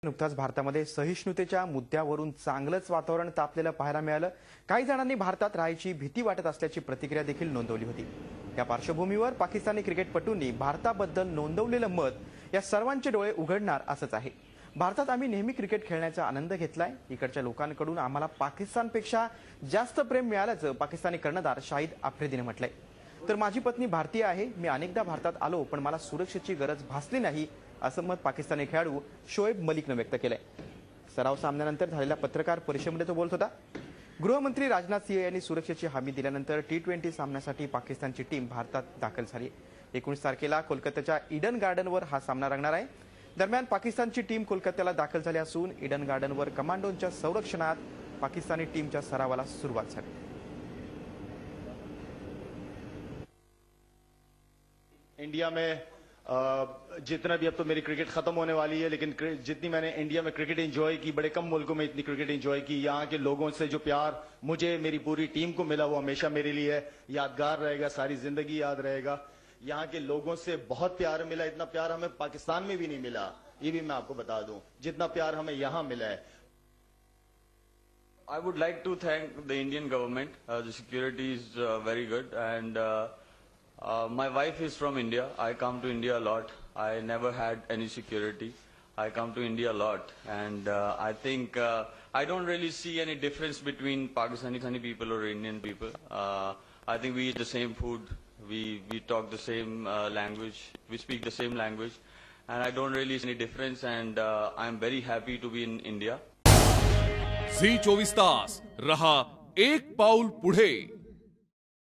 नुकताच भारतामध्ये सहिष्णुतेच्या मुद्द्यावरून चांगलंच वातावरण तापलेलं पाहायला मिळालं। काही जणांनी भारतात राहायची भीती वाटत असल्याची प्रतिक्रिया देखील नोंदवली होती। या पार्श्वभूमीवर पाकिस्तानी क्रिकेटपटूंनी भारताबद्दल नोंदवलेलं मत या सर्वांचे डोळे उघडणार असंच आहे। भारतात आम्ही नेहमी क्रिकेट खेळण्याचा आनंद घेतलाय। इकडच्या लोकांकडून आम्हाला पाकिस्तानपेक्षा जास्त प्रेम मिळाल्याचं पाकिस्तानी कर्णधार शाहिद आफ्रिदीने म्हटलंय। तर माझी पत्नी भारतीय आहे, मी अनेकदा भारतात आलो पण मला सुरक्षेची गरज भासली नाही असं मत पाकिस्तानी खेळाडू शोएब मलिकने व्यक्त केलंय। सराव सामन्यानंतर झालेल्या पत्रकार परिषदेमध्ये तो बोलत होता। गृहमंत्री राजनाथ सिंह यांनी सुरक्षेची हमी दिल्यानंतर T20 सामन्यासाठी पाकिस्तानची टीम भारतात दाखल झाली। 19 तारखेला कोलकात्याच्या ईडन गार्डनवर हा सामना रंगणार आहे। दरम्यान पाकिस्तानची टीम कोलकात्याला दाखल झाली असून ईडन गार्डनवर कमांडोंच्या संरक्षणात पाकिस्तानी टीमच्या सरावाला सुरुवात झाली। इंडिया में जितना भी, अब तो मेरी क्रिकेट खत्म होने वाली है, लेकिन जितनी मैंने इंडिया में क्रिकेट एंजॉय की, बड़े कम मुल्कों में इतनी क्रिकेट एंजॉय की। यहाँ के लोगों से जो प्यार मुझे, मेरी पूरी टीम को मिला, वो हमेशा मेरे लिए यादगार रहेगा, सारी जिंदगी याद रहेगा। यहाँ के लोगों से बहुत प्यार मिला, इतना प्यार हमें पाकिस्तान में भी नहीं मिला, ये भी मैं आपको बता दूं, जितना प्यार हमें यहाँ मिला है। I would like to thank the Indian government. The security is very good, and my wife is from India. I come to India a lot. I never had any security. I come to India a lot, and I think I don't really see any difference between Pakistani people or Indian people. I think we eat the same food. We talk the same language. We speak the same language, and I don't really see any difference. And I'm very happy to be in India. Zee 24 तास रहा एक पाऊल पुढे।